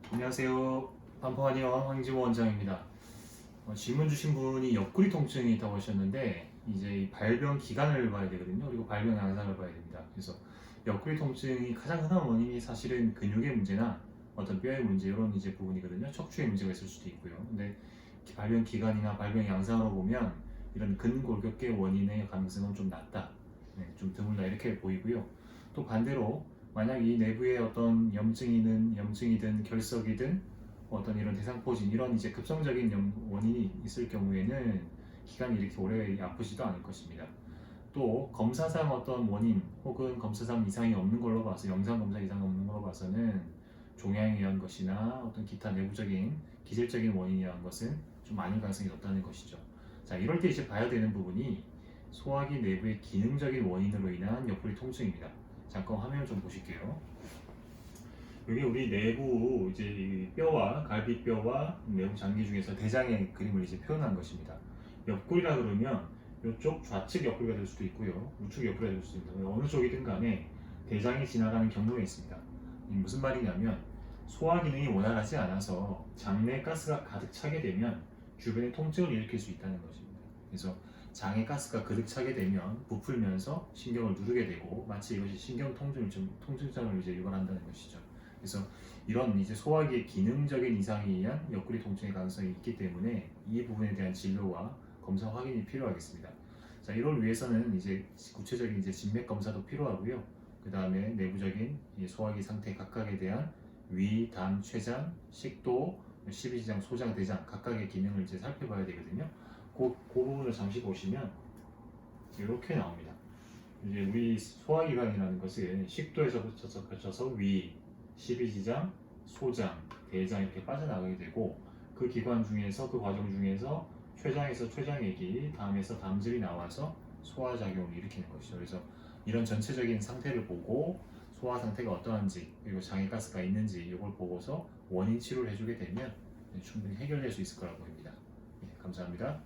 안녕하세요. 반포한의원 황지모 원장입니다. 질문 주신 분이 옆구리 통증이 있다고 하셨는데 이제 이 발병 기간을 봐야 되거든요. 그리고 발병 양상을 봐야 됩니다. 그래서 옆구리 통증이 가장 흔한 원인이 사실은 근육의 문제나 어떤 뼈의 문제 이런 이제 부분이거든요. 척추에 문제가 있을 수도 있고요. 근데 발병 기간이나 발병 양상으로 보면 이런 근골격계 원인의 가능성은 좀 낮다. 네, 좀 드물다 이렇게 보이고요. 또 반대로 만약 이 내부에 어떤 염증이든 결석이든 어떤 이런 대상포진 이런 이제 급성적인 원인이 있을 경우에는 기간이 이렇게 오래 아프지도 않을 것입니다. 또 검사상 어떤 원인 혹은 검사상 이상이 없는 걸로 봐서 영상 검사 이상이 없는 걸로 봐서는 종양에 의한 것이나 어떤 기타 내부적인 기질적인 원인에 의한 것은 좀 아닐 가능성이 높다는 것이죠. 자, 이럴 때 이제 봐야 되는 부분이 소화기 내부의 기능적인 원인으로 인한 옆구리 통증입니다. 잠깐 화면을 좀 보실게요. 여기 우리 내부 이제 이 뼈와 갈비뼈와 내부 장기 중에서 대장의 그림을 이제 표현한 것입니다. 옆구리라 그러면 이쪽 좌측 옆구리가 될 수도 있고요, 우측 옆구리가 될 수도 있습니다. 어느 쪽이든 간에 대장이 지나가는 경로에 있습니다. 무슨 말이냐면 소화 기능이 원활하지 않아서 장내에 가스가 가득 차게 되면 주변에 통증을 일으킬 수 있다는 것입니다. 그래서 장에 가스가 가득 차게 되면 부풀면서 신경을 누르게 되고 마치 이것이 신경 통증장을 이제 유발한다는 것이죠. 그래서 이런 이제 소화기의 기능적인 이상에 의한 옆구리 통증의 가능성이 있기 때문에 이 부분에 대한 진료와 검사 확인이 필요하겠습니다. 자, 이를 위해서는 이제 구체적인 이제 진맥 검사도 필요하고요. 그 다음에 내부적인 소화기 상태 각각에 대한 위, 단, 췌장, 식도, 십이지장, 소장, 대장 각각의 기능을 이제 살펴봐야 되거든요. 그 부분을 잠시 보시면 이렇게 나옵니다. 이제 우리 소화기관이라는 것은 식도에서 거쳐서 위, 십이지장, 소장, 대장 이렇게 빠져나가게 되고 그 기관 중에서 그 과정 중에서 췌장에서 췌장액이 담에서 담즙이 나와서 소화작용을 일으키는 것이죠. 그래서 이런 전체적인 상태를 보고 소화 상태가 어떠한지 그리고 장에 가스가 있는지 이걸 보고서 원인 치료를 해주게 되면 충분히 해결될 수 있을 거라고 봅니다. 네, 감사합니다.